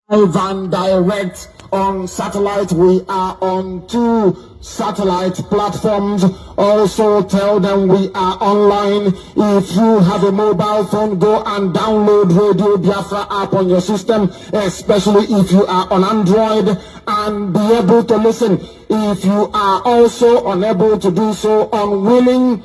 Live and direct on satellite. We are on 2 satellite platforms. Also tell them we are online. If you have a mobile phone, go and download Radio Biafra app on your system, especially if you are on Android, and be able to listen. If you are also unable to do so, unwilling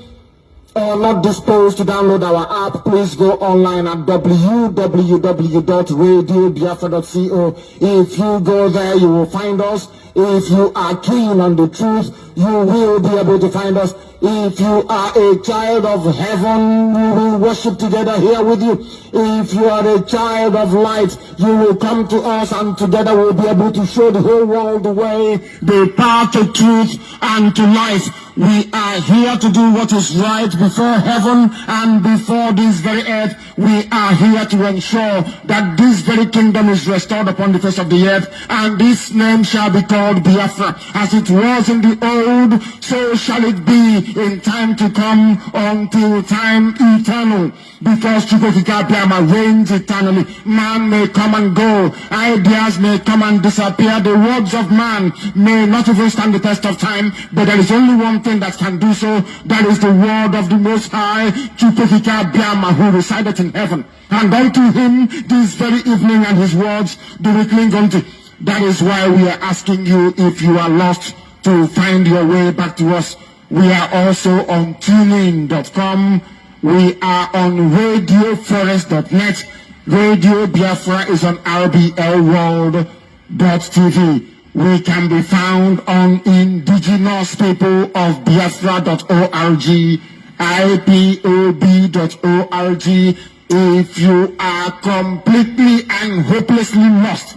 or not disposed to download our app, please go online at www.radiobiafra.co. If you go there, you will find us. If you are keen on the truth, you will be able to find us. If you are a child of heaven, we will worship together here with you. If you are a child of light, you will come to us, and together we'll be able to show the whole world the way, the path to truth and to life. We are here to do what is right before heaven and before this very earth. We are here to ensure that this very kingdom is restored upon the face of the earth, and this name shall be called Biafra. As it was in the old, so shall it be in time to come, until time eternal. Because Chukwuka Biama reigns eternally. Man may come and go, ideas may come and disappear, the words of man may not even stand the test of time, but there is only one thing that can do so. That is the word of the Most High, Chukwuka Biama, who resideth in heaven. And unto him this very evening and his words do we cling unto. That is why we are asking you, if you are lost, to find your way back to us. We are also on tunein.com. We are on radioforest.net. Radio Biafra is on rblworld.tv. We can be found on indigenouspeopleofbiafra.org, ipob.org. If you are completely and hopelessly lost,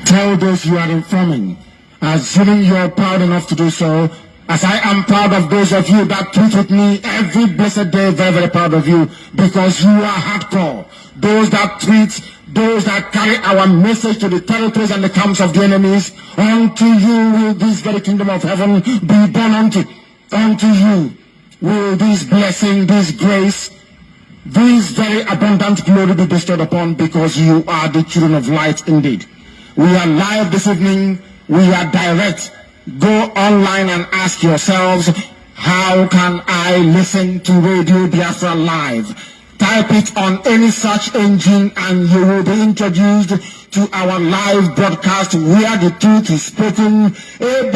tell those you are informing, assuming you are proud enough to do so, as I am proud of those of you that tweet with me every blessed day, very, very proud of you, because you are hardcore. Those that tweet, those that carry our message to the territories and the camps of the enemies, unto you will this very kingdom of heaven be done unto. Unto you will this blessing, this grace, this very abundant glory be bestowed upon, because you are the children of light indeed. We are live this evening. We are direct. Go online and ask yourselves, how can I listen to Radio Biafra live? Type it on any search engine and you will be introduced to our live broadcast where the truth is spoken. We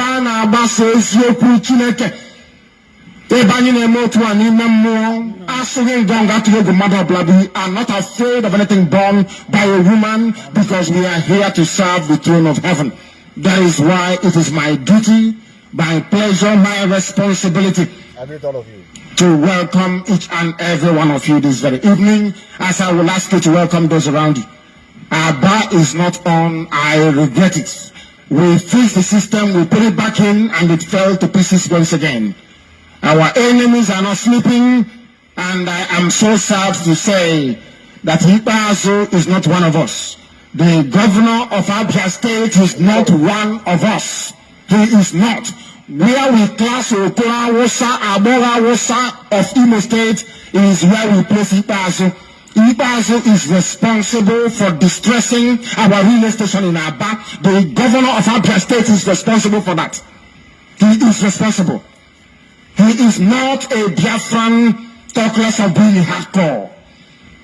are not afraid of anything born by a woman, because we are here to serve the throne of heaven. That is why it is my duty, my pleasure, my responsibility to welcome each and every one of you this very evening, as I will ask you to welcome those around you. Our bar is not on. I regret it. We fixed the system, we put it back in, and it fell to pieces once again. Our enemies are not sleeping, and I am so sad to say that Ipob is not one of us. The governor of Abia State is not one of us. He is not. Where we class Okora Wosa, Abora Wosa of Imo State is where we place Ipob. Ipob is responsible for distressing our relay station in Aba. The governor of Abia State is responsible for that. He is responsible. He is not a Biafran, talk less of being hardcore.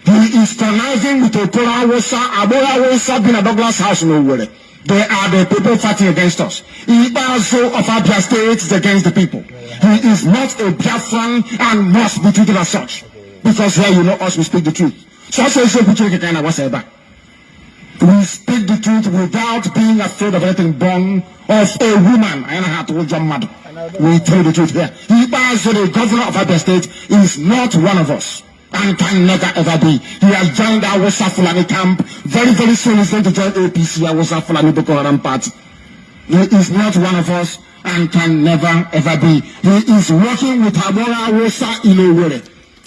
He is conniving with Okora Wosa, Abora Wosa, being a Douglas House nowhere. They are the people fighting against us. Ipob of Abia State is against the people. He is not a Biafran and must be treated as such. Because here you know us, we speak the truth. So we speak the truth without being afraid of anything born of a woman. I don't have to hold your mother. We tell the truth here. Ipob, the governor of Abia State, is not one of us and can never ever be. He has joined our Wosa Fulani camp. Very, very soon he's going to join APC, our Wosa Fulani Boko Haram party. He is not one of us and can never ever be. He is working with Abora Wosa in a way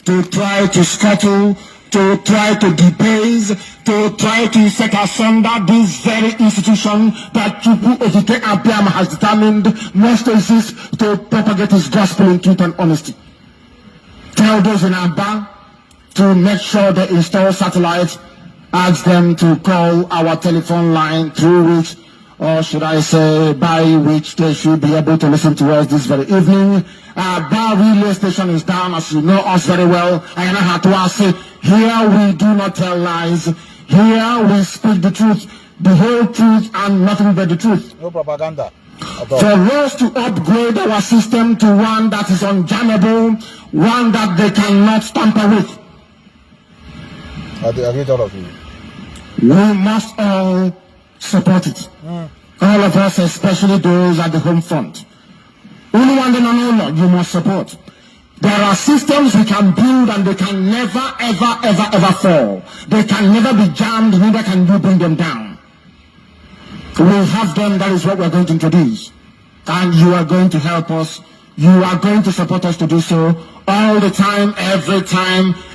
to try to scuttle, to try to debase, to try to set asunder this very institution that Chukwu Okike Abiama has determined must exist to propagate his gospel in truth and honesty. Tell those in Aba to make sure they install satellites ask them to call our telephone line through which, or should I say, by which they should be able to listen to us this very evening. Bar relay station is down, as you know us very well. I know how to say, here we do not tell lies. Here we speak the truth, the whole truth, and nothing but the truth. No propaganda. For us to upgrade our system to one that is unjammable, one that they cannot tamper with. I read all of you. We must all support it. All of us, especially those at the home front. Only one and you must support. There are systems we can build and they can never, ever fall. They can never be jammed, neither can you bring them down. We have them, that is what we're going to introduce. And you are going to help us. You are going to support us to do so all the time,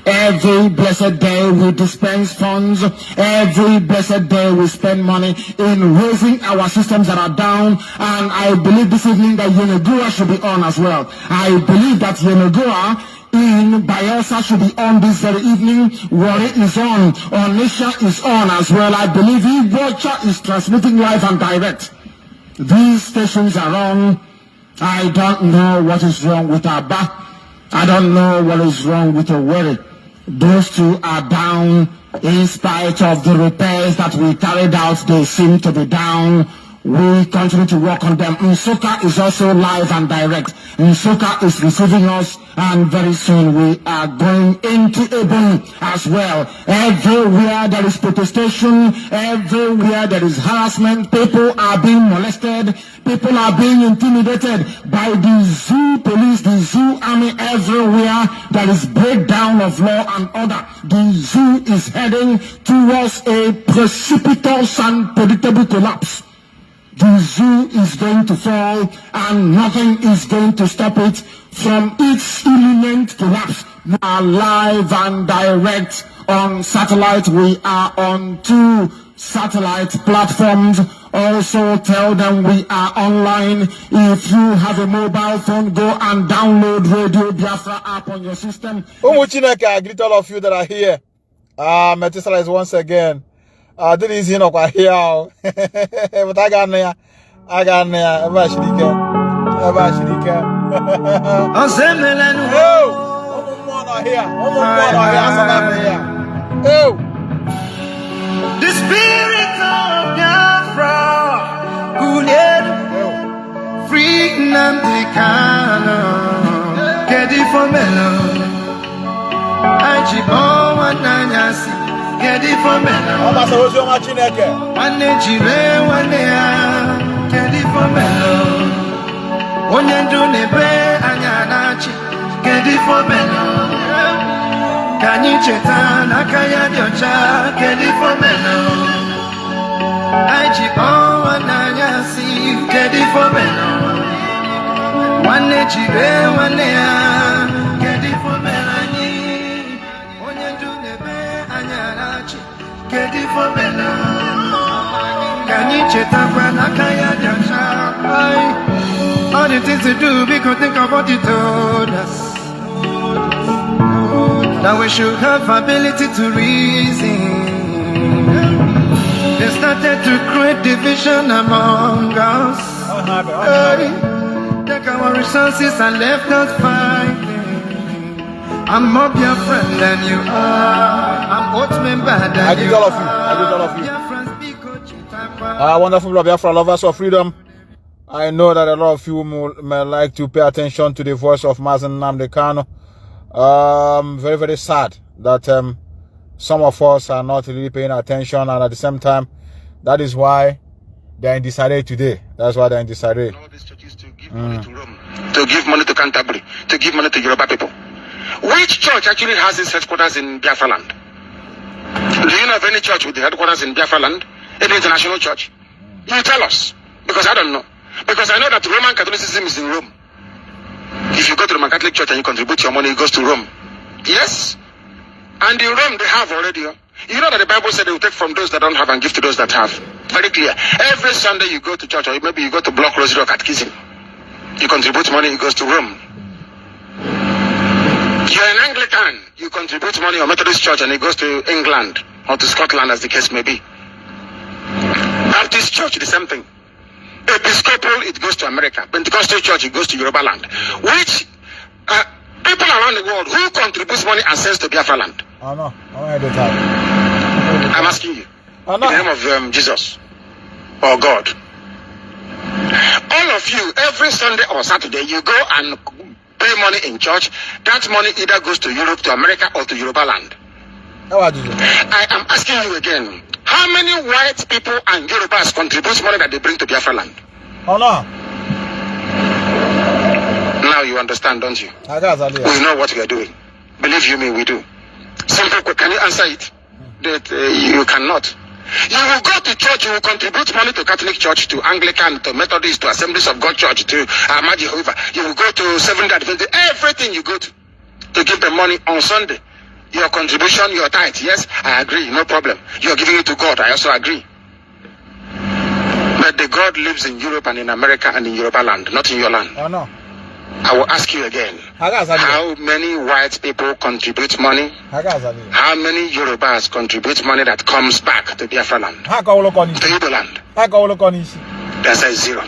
every blessed day we dispense funds, every blessed day we spend money in raising our systems that are down. And I believe this evening that Yenegua should be on as well. I believe that Yenegua in Biafra should be on this very evening. Wari is on. Onisha is on as well. I believe Ipob is transmitting live and direct. These stations are on. I don't know what is wrong with Abba. I don't know what is wrong with Owerri. Those two are down. In spite of the repairs that we carried out, they seem to be down. We continue to work on them. Nsukka is also live and direct. Nsukka is receiving us, and very soon we are going into Ebony as well. Everywhere there is protestation, everywhere there is harassment, people are being molested, people are being intimidated by the zoo police, the zoo army. Everywhere there is breakdown of law and order. The zoo is heading towards a precipitous and predictable collapse. The zoo is going to fall, and nothing is going to stop it from its imminent collapse. We are live and direct on satellite. We are on 2 satellite platforms. Also tell them we are online. If you have a mobile phone, go and download Radio Biafra app on your system. I greet all of you that are here. Methuselah is once again. This is quite here. But I got near. Ever Shirika. Oh, the spirit of Biafra, who did free Nnamdi Kanu, get it for melon. I chip on one nanyasi. Get it for me now. One Nigeria, one day, get it for me now. One day, do ne be anyanachi. Get it for me now. Can you cheta nakaya diocha? Get it for me now. I chip on one anyasi. Get it for me now. One Nigeria, one day, get it for me now. Get it for me now. Can you check up when I can't all the things to do, we could think of what you told us. Now we should have ability to reason. They started to create division among us. Take our resources and left us fighting. I'm more Biafran than you are. I'm old member than I did all of you. Wonderful Biafra lovers of freedom. I know that a lot of you may like to pay attention to the voice of Mazi Methuselah. Very, very sad that some of us are not really paying attention, and at the same time, that is why they're in disarray today. That's why they're in disarray. All these churches to give money to Rome, to give money to Canterbury, to give money to Yoruba people. Which church actually has its headquarters in Biafra land? Do you know of any church with the headquarters in Biafra land? Any international church? You tell us. Because I don't know. Because I know that Roman Catholicism is in Rome. If you go to the Roman Catholic Church and you contribute your money, it goes to Rome. Yes? And in Rome, they have already. You know that the Bible said they will take from those that don't have and give to those that have. Very clear. Every Sunday you go to church, or maybe you go to Block Rosary or Catechism. You contribute money, it goes to Rome. You're an Anglican, you contribute money or Methodist Church and it goes to England. or to Scotland, as the case may be. Baptist church, the same thing. Episcopal, it goes to America. Pentecostal church, it goes to Yoruba land. Which people around the world who contributes money and sends to Biafra land? Oh no, I'm asking you. Oh, no. In the name of Jesus or God. All of you, every Sunday or Saturday, you go and pay money in church. That money either goes to Europe, to America, or to Yoruba land. I am asking you again. How many white people and Yorubas contribute money that they bring to Biafra land? Oh no. Now you understand, don't you? I got that. We know what we are doing. Believe you me, we do. Simple. Can you answer it? That you cannot. You will go to church, you will contribute money to Catholic Church, to Anglican, to Methodist, to Assemblies of God Church, to Mazi Methuselah. You will go to Seventh-day Adventist, everything you go to give them money on Sunday. Your contribution, your tithe, yes, I agree, no problem. You're giving it to God, I also agree. But the God lives in Europe and in America and in Yoruba land, not in your land. Oh no. I will ask you again. How many white people contribute money? How many Yorubas contribute money that comes back to Biafra land? To Igbo land? That's a zero.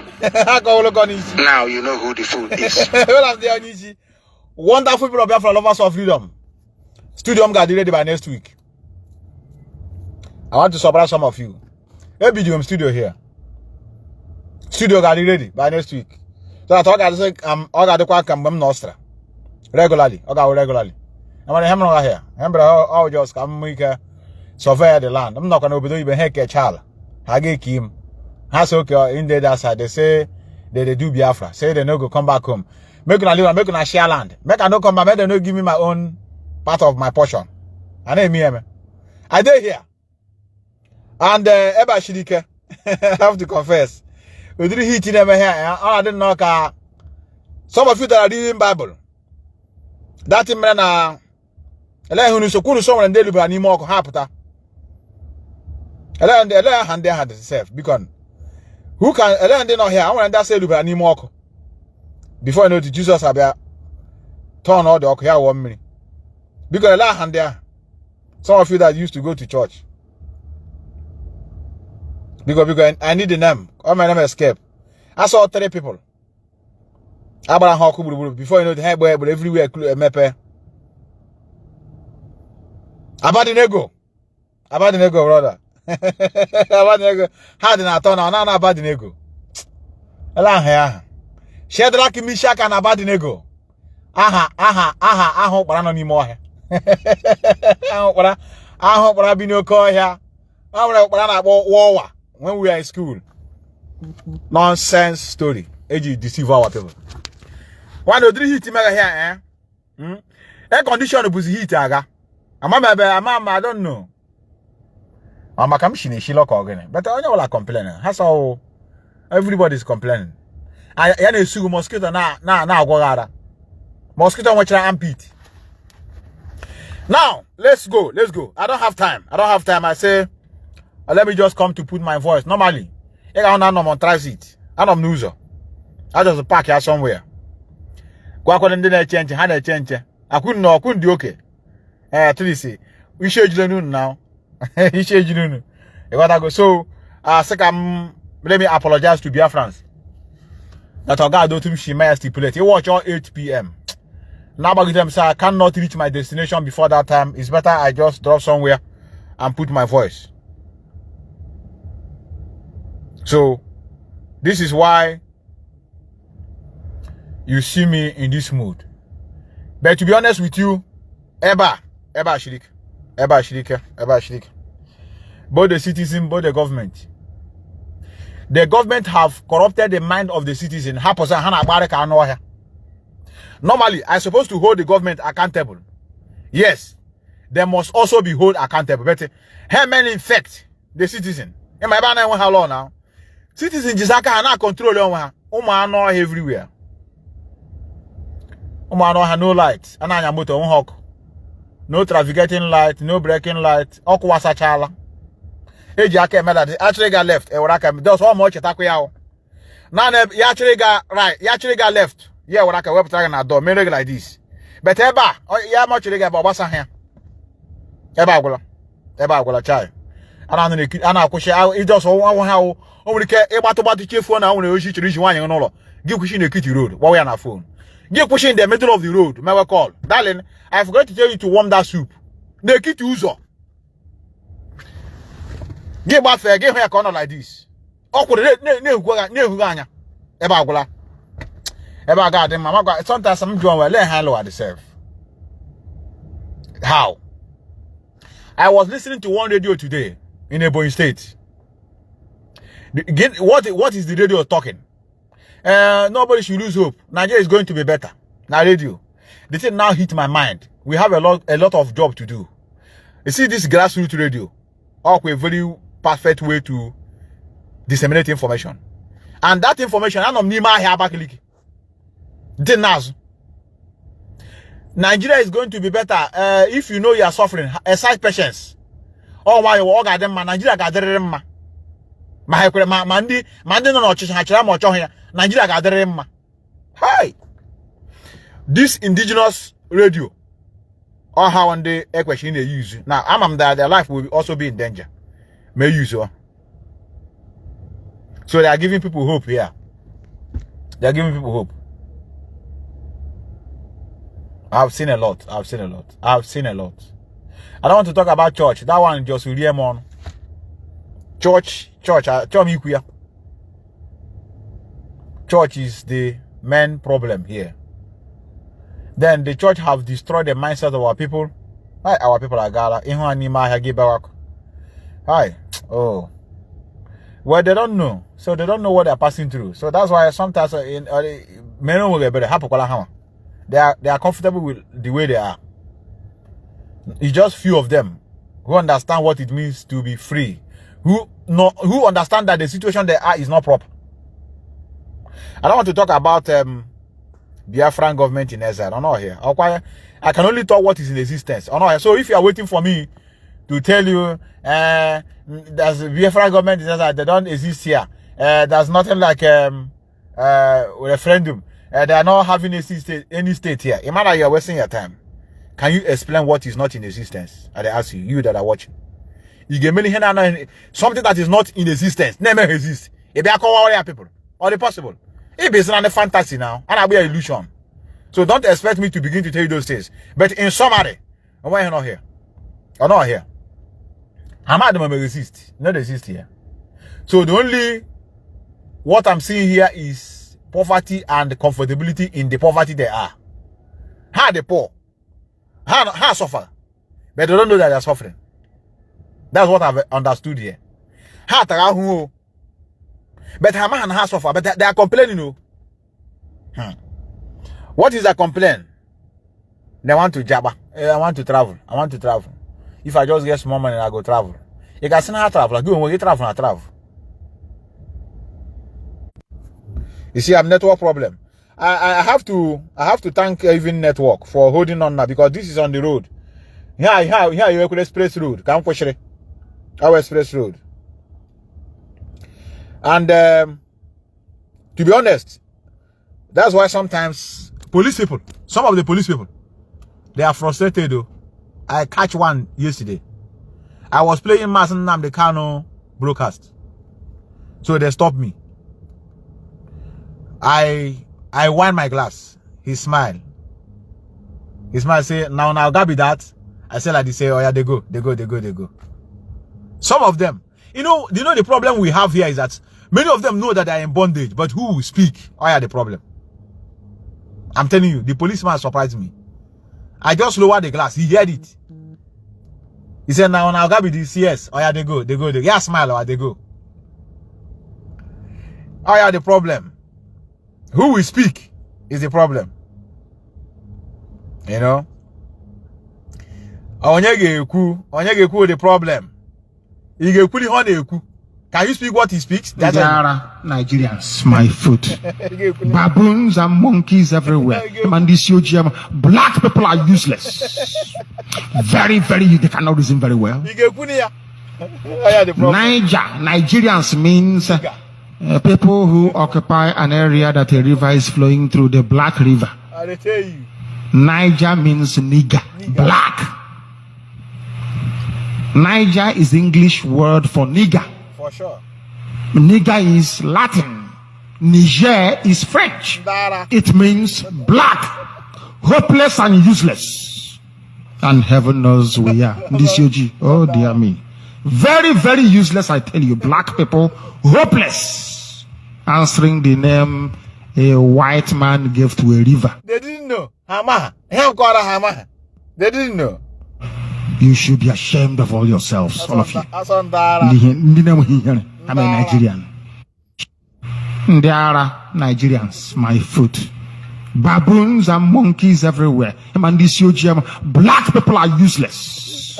Now you know who the fool is. Wonderful people of Biafra, lovers of freedom. Studio got ready by next week. I want to surprise some of you. ABGM studio here. Studio got ready by next week. So I thought I say I got the quack nostra regularly. Regularly. I'm gonna hammer here. Remember I'll just come make survey the land. I'm not gonna be doing heck a child. I get him. Has okay in the side. They say they do Biafra. Say they no go come back home. Make a live, make a share land. Make a no come back, make they no give me my own part of my portion. And then me, I did here. And Eba Shidike, I have to confess. We didn't hit them here. I didn't know. Some of you that are reading Bible. That in man, who so cool someone and deliver any more happen. Hand there had itself. Because who can they not here? I want to say deliver any more. Before I know that Jesus have turn all the okay here 1 minute. Because hand there. Some of you that used to go to church. Because I need the name. All my name escape. I saw 3 people. Before you know the hair boy, but everywhere mepe. Abadinego, brother. Abadinego. How did I turn on? Now Abadinego. Elah here. Shadrach, Meshach, and Abadinego. Aha. But I don't need more. I hope I be no call here. I war. When we are in school, nonsense story. Age deceive our people. One of 3 heat here, air condition was heat aga. I don't know. I'm a commissioner, she look again. But I know complaining. That's how everybody's complaining. I sue mosquito now go. Mosquito watch ampete. Now let's go. I don't have time. I say. Let me just come to put my voice. Normally, I'm on transit. I'm on news. I just park here somewhere. Go according to the change. How they change? I couldn't do okay. At least we should you now. You should you know. You gotta go. So, let me apologize to Biafrans. That our God don't she may stipulate. You watch all 8 p.m. Now, but them say I cannot reach my destination before that time. It's better I just drop somewhere and put my voice. So, this is why you see me in this mood. But to be honest with you, Eba Shirik. Both the citizen, both the government. The government have corrupted the mind of the citizen. Normally, I'm supposed to hold the government accountable. Yes, they must also be held accountable. But how many infect the citizen? In my banner, how long now? Citizens just can't control them. Know everywhere. Know no light. No trafficating light. No braking light. Okwasa chala. Actually got left. That's how much attack we are. Now you actually got right. You actually got left. Yeah, what I can web track and door. Make like this. But Eba, yeah, much you get Bobasa here. Eba, Eba gola chai. Ana kwushi it just how only care about the chief one. I want to reach one and all. Give pushing the kitty road while we are on our phone. Give pushing in the middle of the road. May call. Darling, I forgot to tell you to warm that soup. The kitty user. Give back fair, give her a corner like this. Awkward, no, Eba gola. Eba garden, Mama. Sometimes I'm doing well. Let hello at the self. How? I was listening to one radio today in Ebonyi State. What is the radio talking? Nobody should lose hope. Nigeria is going to be better. Now radio. The thing now hit my mind. We have a lot of job to do. You see this grassroots radio, a very perfect way to disseminate information. And that information, I don't need my hair back. Nigeria is going to be better if you know you are suffering. Exercise patience. Oh, why you walk at them, Nigeria got them. Mandi no chachara mo chohia. Nigeria got them. Hi. This indigenous radio, or how one day a question they use. Now, I'm that their life will also be in danger. May use so. So they are giving people hope here. They are giving people hope. I've seen a lot. I don't want to talk about church. That one just will hear on. Church is the main problem here. Then the church have destroyed the mindset of our people. Hi, our people are gala. Hi. Oh. Well, they don't know. So they don't know what they're passing through. So that's why sometimes they are comfortable with the way they are. It's just few of them who understand what it means to be free, who understand that the situation they are is not proper. I don't want to talk about Biafran government in exile. I'm not here. I can only talk what is in existence. I'm not here. So if you are waiting for me to tell you there's a Biafran government in exile, they don't exist here. There's nothing like referendum. They are not having any state here. Imagine you are wasting your time. Can you explain what is not in existence? I ask you that are watching. You get many something that is not in existence. Never exist. It be a call people. Or the possible. It is not a fantasy now. And I be an illusion. So don't expect me to begin to tell you those things. But in summary, why are you not here? Or not here? I'm at the moment exist. Not exist here. So the only what I'm seeing here is poverty and comfortability in the poverty they are. How the poor? How suffer? But they don't know that they are suffering. That's what I've understood here. How who? But how suffer? But they are complaining, you know. What is their complaint? They want to jabba. I want to travel. I want to travel. If I just get small money, I go travel. You can see how travel. Go when you travel, I travel. You see, I have network problem. I have to thank even network for holding on now because this is on the road. Here you could express road. Come question. Our express road. And to be honest, that's why sometimes some of the police people, they are frustrated though. I catch one yesterday. I was playing Mazi Methuselah Kanu broadcast. So they stopped me. I wind my glass. He smiled. He smiled, say, now Gabi that. I said like they say, oh yeah, they go. Some of them, you know the problem we have here is that many of them know that they are in bondage, but who will speak? Oh yeah, the problem. I'm telling you, the policeman surprised me. I just lowered the glass. He heard it. He said, now Gabi this, yes. Oh yeah, they go. Yeah, smile, or they go. Oh yeah, the problem. Who will speak is the problem. You know? Onyege the problem. Can you speak what he speaks? That's Nigerians, my foot. Baboons and monkeys everywhere. Black people are useless. Very, they cannot reason very well. Nigerians means people who occupy an area that a river is flowing through, the Black River. I tell you. Niger means nigger. Black. Niger is English word for nigger. For sure. Nigger is Latin. Niger is French. It means black, hopeless and useless. And heaven knows we are. This UG. Oh dear me. Very, very useless, I tell you. Black people, hopeless. Answering the name a white man gave to a river. They didn't know. Hama. Hama. They didn't know. You should be ashamed of all yourselves, all of you. I'm a Nigerian. There are Nigerians, my foot. Baboons and monkeys everywhere. And this black people are useless.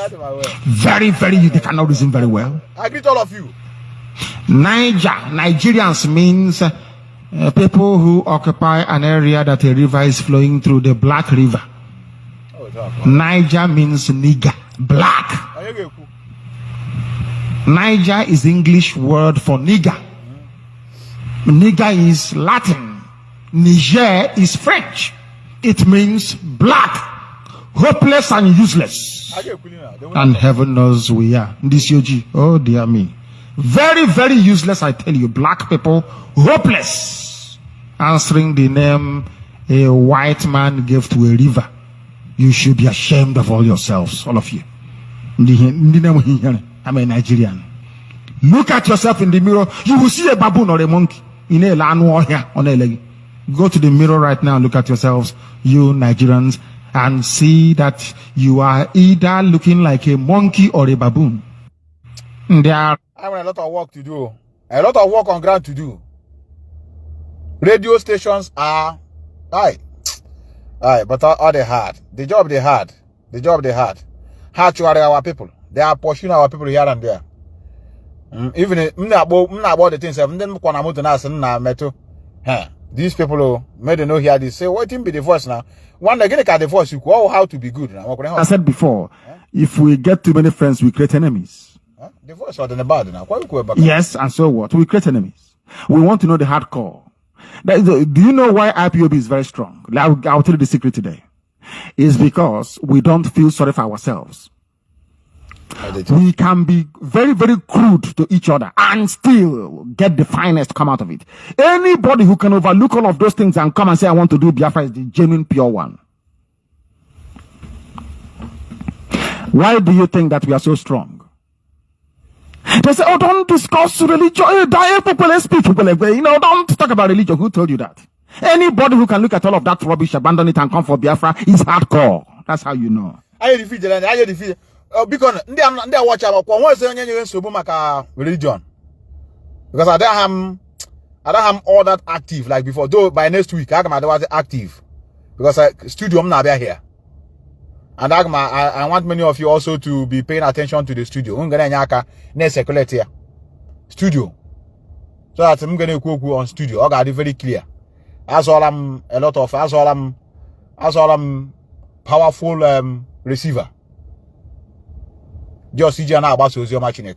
Very, very, they cannot reason very well. I greet all of you. Nigerians means people who occupy an area that a river is flowing through, the Black River. Niger means nigger, black. Niger is English word for nigger. Nigger is Latin. Niger is French. It means black, hopeless and useless. And heaven knows we are. This UG. Oh dear me. Very, very useless, I tell you. Black people, hopeless. Answering the name a white man gave to a river. You should be ashamed of all yourselves, all of you. I'm a Nigerian. Look at yourself in the mirror. You will see a baboon or a monkey. Go to the mirror right now and look at yourselves, you Nigerians, and see that you are either looking like a monkey or a baboon. There are I have a lot of work to do. A lot of work on ground to do. Radio stations are but all they had. The job they had. Hard to our people. They are pursuing our people here and there. Even about the things these people made them know here they say, what be the voice now? One day get the voice, you know how to be good now. I said before, if we get too many friends, we create enemies. The voice are the bad now. Yes, and so what? We create enemies. We want to know the hardcore. Do you know why IPOB is very strong? I'll tell you the secret today. It's because we don't feel sorry for ourselves. We can be very, very crude to each other and still get the finest come out of it. Anybody who can overlook all of those things and come and say, I want to do Biafra is the genuine pure one. Why do you think that we are so strong? They say, oh, don't discuss religion. Let's speak. Don't talk about religion. Who told you that? Anybody who can look at all of that rubbish, abandon it, and come for Biafra is hardcore. That's how you know. I defeat because they watch about religion. Because I don't have all that active like before. Though by next week, I was active. Because studio I'm not here. And I want many of you also to be paying attention to the studio. Studio. So that I'm gonna go on studio. I got it very clear. That's all I'm powerful receiver. Just see now about your machine.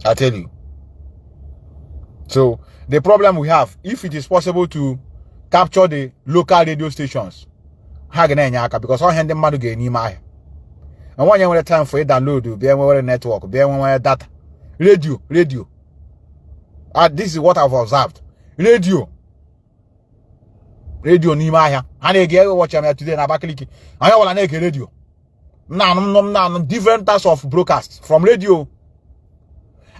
I tell you. So the problem we have, if it is possible to capture the local radio stations, because all hand them man get any my. And when you want time for it download, be a network, be a data, radio. This is what I've observed. Radio ni my. And again, watch me today na Abakaliki. I want to make radio. Now, different types of broadcasts from radio.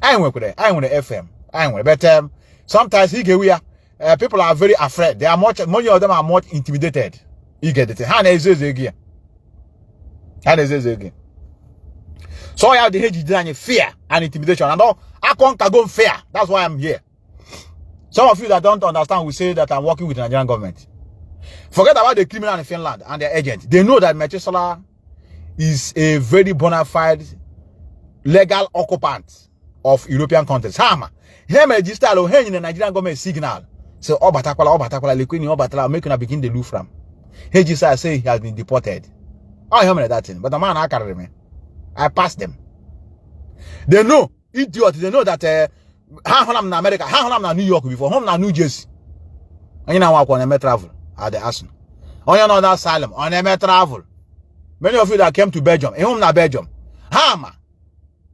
I work with it. I want the FM. I want, but sometimes people are very afraid. They are many of them are much intimidated. You get it. How is this again? So I have the hate fear and intimidation. And all I can't go fear. That's why I'm here. Some of you that don't understand will say that I'm working with the Nigerian government. Forget about the criminal in Finland and their agents. They know that Methuselah is a very bona fide legal occupant of European countries. Hama. Him register in the Nigerian government signal. So Obatakwala, Lequini, Obatala, making a begin the loop from. He just say he has been deported. I am that thing, but the man I carry me. I passed them. They know, idiots, they know that how I'm in America, how I'm in New York before, home in New Jersey. And you know what on travel at the Arsenal. On you know that asylum, on travel. Many of you that came to Belgium, Belgium, Hama,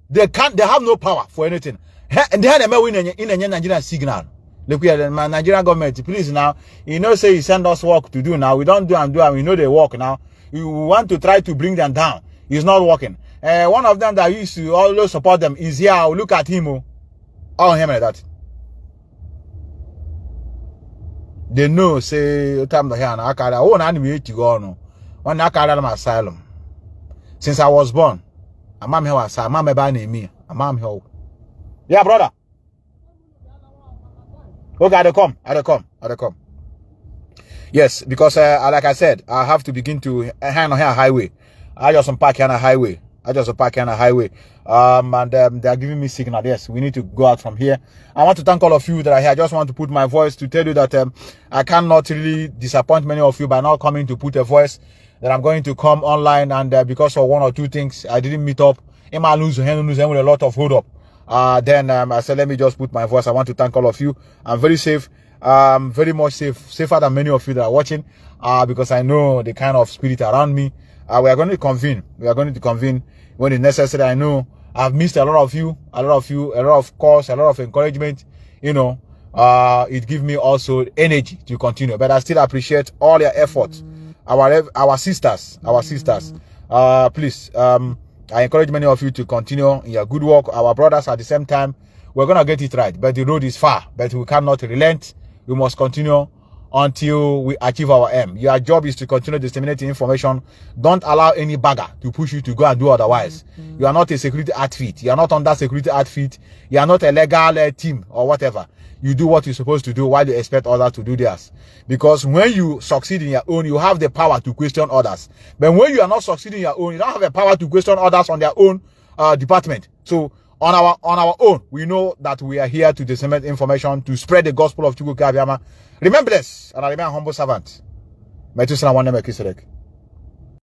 they have no power for anything. And they had a win in a Nigerian signal. Look here, my Nigerian government, please now, say you send us work to do now. We don't do and we know they work now. You want to try to bring them down. It's not working. One of them that used to always support them is here. Look at him. Oh, him like that. They know, say, time to hear an Akara. Oh, enemy to go on. One Akara asylum. Since I was born, a mom here was a mom by me. A mom here. Yeah, brother. Okay, I come. Yes, because like I said, I have to begin to hand on here highway. I just park on a highway. And they are giving me signal. Yes, we need to go out from here. I want to thank all of you that are here. I just want to put my voice to tell you that I cannot really disappoint many of you by not coming to put a voice. That I'm going to come online, and because of one or two things, I didn't meet up. I lose with a lot of hold up. Then I said, let me just put my voice. I want to thank all of you. I'm very safe. Very much safer than many of you that are watching. Because I know the kind of spirit around me. We are going to convene. When it's necessary. I know I've missed a lot of you, a lot of calls, a lot of encouragement. It gives me also energy to continue. But I still appreciate all your efforts. Our sisters. Please, I encourage many of you to continue in your good work. Our brothers at the same time, we're gonna get it right. But the road is far. But we cannot relent. We must continue until we achieve our aim. Your job is to continue disseminating information. Don't allow any bagger to push you to go and do otherwise. You are not a security outfit. You are not under security outfit. You are not a legal team or whatever. You do what you're supposed to do while you expect others to do theirs. Because when you succeed in your own, you have the power to question others. But when you are not succeeding in your own, you don't have the power to question others on their own department. So on our own, we know that we are here to disseminate information, to spread the gospel of Chukwuka Abiyama. Remember this, and I remain a humble servant. Methuselah one name,